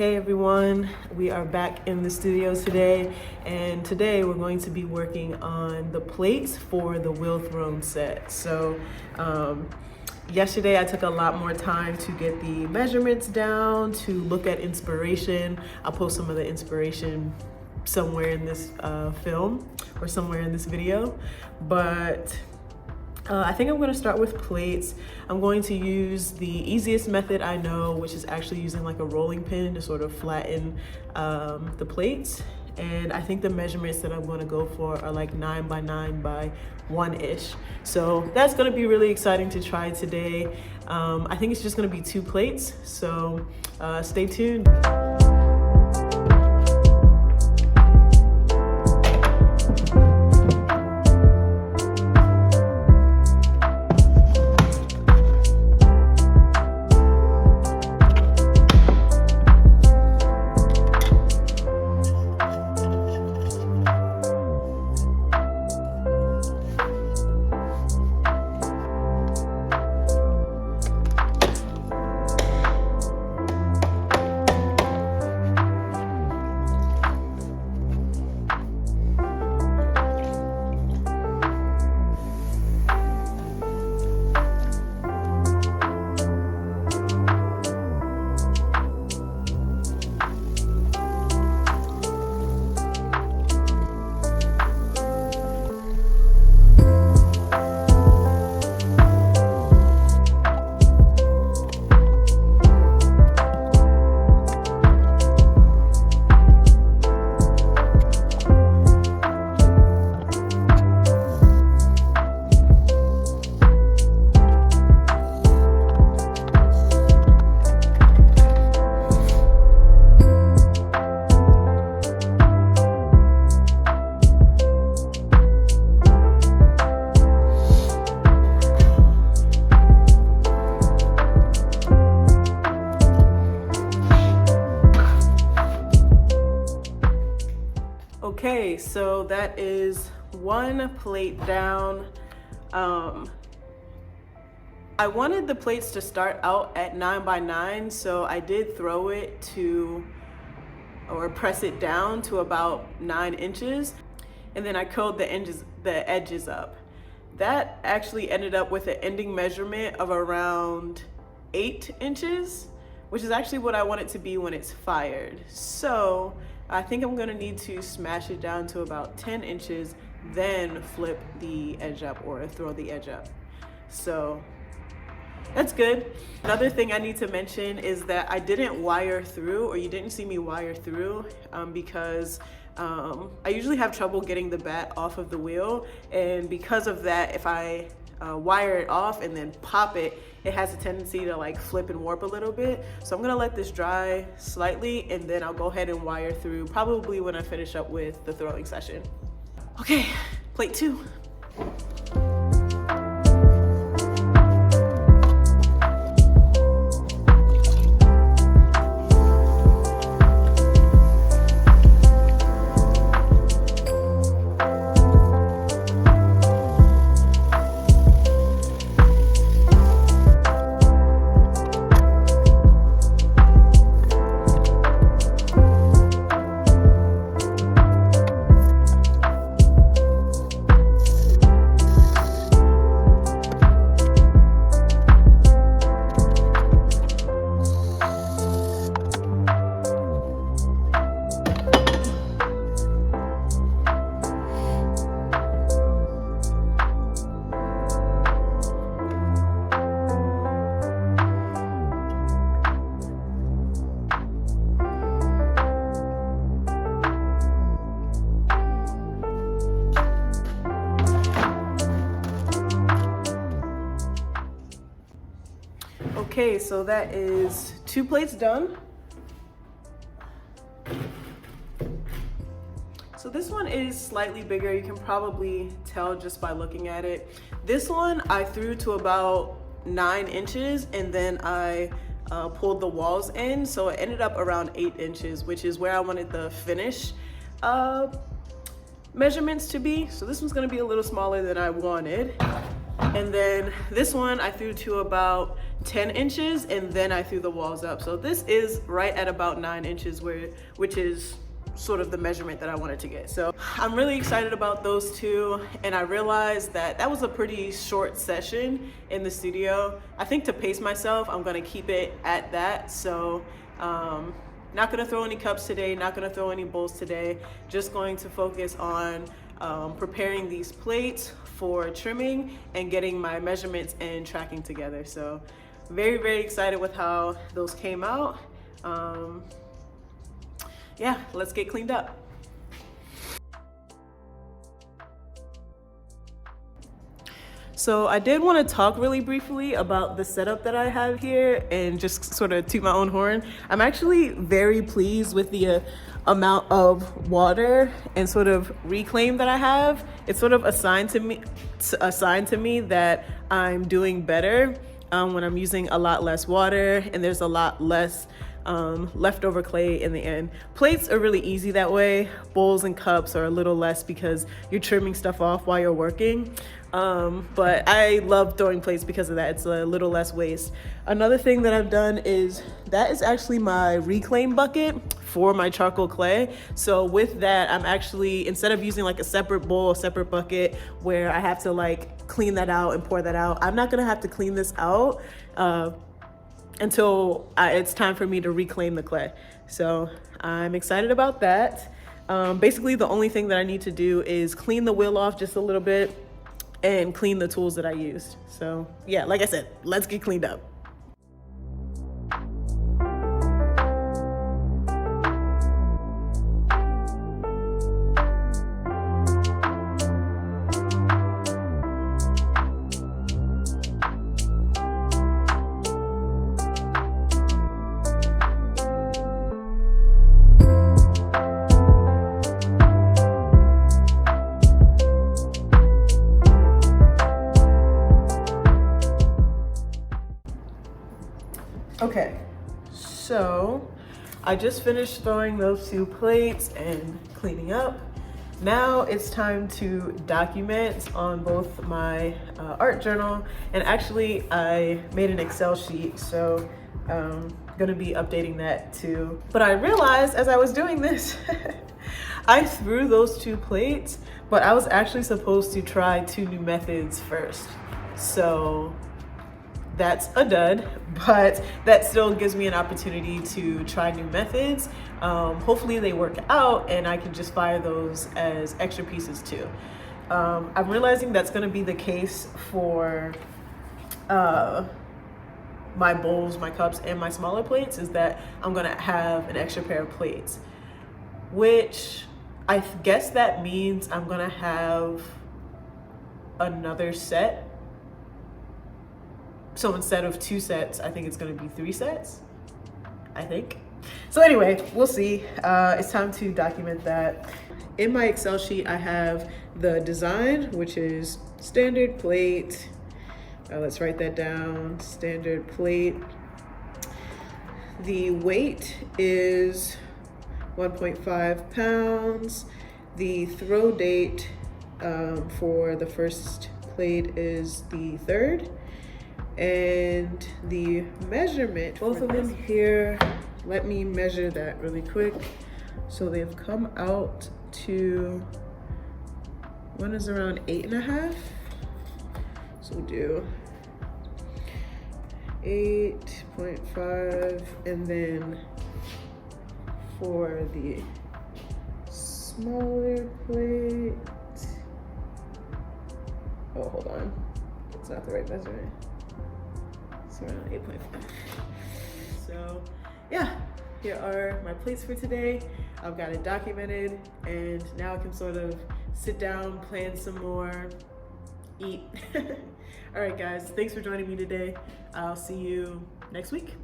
Hey everyone, we are back in the studio today, and today we're going to be working on the plates for the wheel throne set. So yesterday I took a lot more time to get the measurements down, to look at inspiration. I'll post some of the inspiration somewhere in this film or somewhere in this video, but I think I'm going to start with plates. I'm going to use the easiest method I know, which is actually using like a rolling pin to sort of flatten the plates. And I think the measurements that I'm going to go for are like 9 by 9 by 1-ish. So that's going to be really exciting to try today. I think it's just going to be 2 plates. So stay tuned. Okay, so that is 1 plate down. I wanted the plates to start out at 9 by 9, so I did throw it to, or press it down to about 9 inches, and then I curled the edges up. That actually ended up with an ending measurement of around 8 inches, which is actually what I want it to be when it's fired. So I think I'm gonna need to smash it down to about 10 inches, then flip the edge up or throw the edge up. So that's good. Another thing I need to mention is that I didn't wire through, or you didn't see me wire through, because I usually have trouble getting the bat off of the wheel. And because of that, if I wire it off and then pop it, it has a tendency to like flip and warp a little bit. So I'm gonna let this dry slightly, and then I'll go ahead and wire through probably when I finish up with the throwing session. Okay, plate 2. Okay, so that is 2 plates done. So this one is slightly bigger. You can probably tell just by looking at it. This one I threw to about 9 inches, and then I pulled the walls in, so it ended up around 8 inches, which is where I wanted the finish measurements to be. So this one's gonna be a little smaller than I wanted. And then this one I threw to about 10 inches, and then I threw the walls up. So this is right at about 9 inches, which is sort of the measurement that I wanted to get. So I'm really excited about those two, and I realized that that was a pretty short session in the studio. I think to pace myself, I'm gonna keep it at that. So not gonna throw any cups today, not gonna throw any bowls today, just going to focus on preparing these plates for trimming and getting my measurements and tracking together. So very, very excited with how those came out. Yeah, let's get cleaned up. So I did want to talk really briefly about the setup that I have here and just sort of toot my own horn. I'm actually very pleased with the amount of water and sort of reclaim that I have. It's sort of a sign to me that I'm doing better when I'm using a lot less water and there's a lot less leftover clay in the end. Plates are really easy that way. Bowls and cups are a little less because you're trimming stuff off while you're working. But I love throwing plates because of that. It's a little less waste. Another thing that I've done is that is actually my reclaim bucket for my charcoal clay. So with that, I'm actually, instead of using like a separate bowl, a separate bucket where I have to like clean that out and pour that out, I'm not gonna have to clean this out until it's time for me to reclaim the clay. So I'm excited about that. Basically the only thing that I need to do is clean the wheel off just a little bit and clean the tools that I used. So yeah, like I said, let's get cleaned up. Okay, so I just finished throwing those two plates and cleaning up. Now it's time to document on both my art journal, and actually I made an Excel sheet, so I'm gonna be updating that too. But I realized as I was doing this, I threw those two plates, but I was actually supposed to try 2 new methods first. So that's a dud, but that still gives me an opportunity to try new methods. Hopefully they work out and I can just fire those as extra pieces too. I'm realizing that's gonna be the case for my bowls, my cups, and my smaller plates, is that I'm gonna have an extra pair of plates, which I guess that means I'm gonna have another set. So instead of 2 sets, I think it's gonna be 3 sets, I think. So anyway, we'll see. It's time to document that. In my Excel sheet, I have the design, which is standard plate. Let's write that down, standard plate. The weight is 1.5 pounds. The throw date for the first plate is the 3rd. And the measurement, both of them here, let me measure that really quick. So they've come out to, one is around 8.5. So we'll do 8.5, and then for the smaller plate, oh, hold on, it's not the right measurement. Around 8.5. So yeah, here are my plates for today. I've got it documented, and now I can sort of sit down, plan some more, eat. All right guys, thanks for joining me today. I'll see you next week.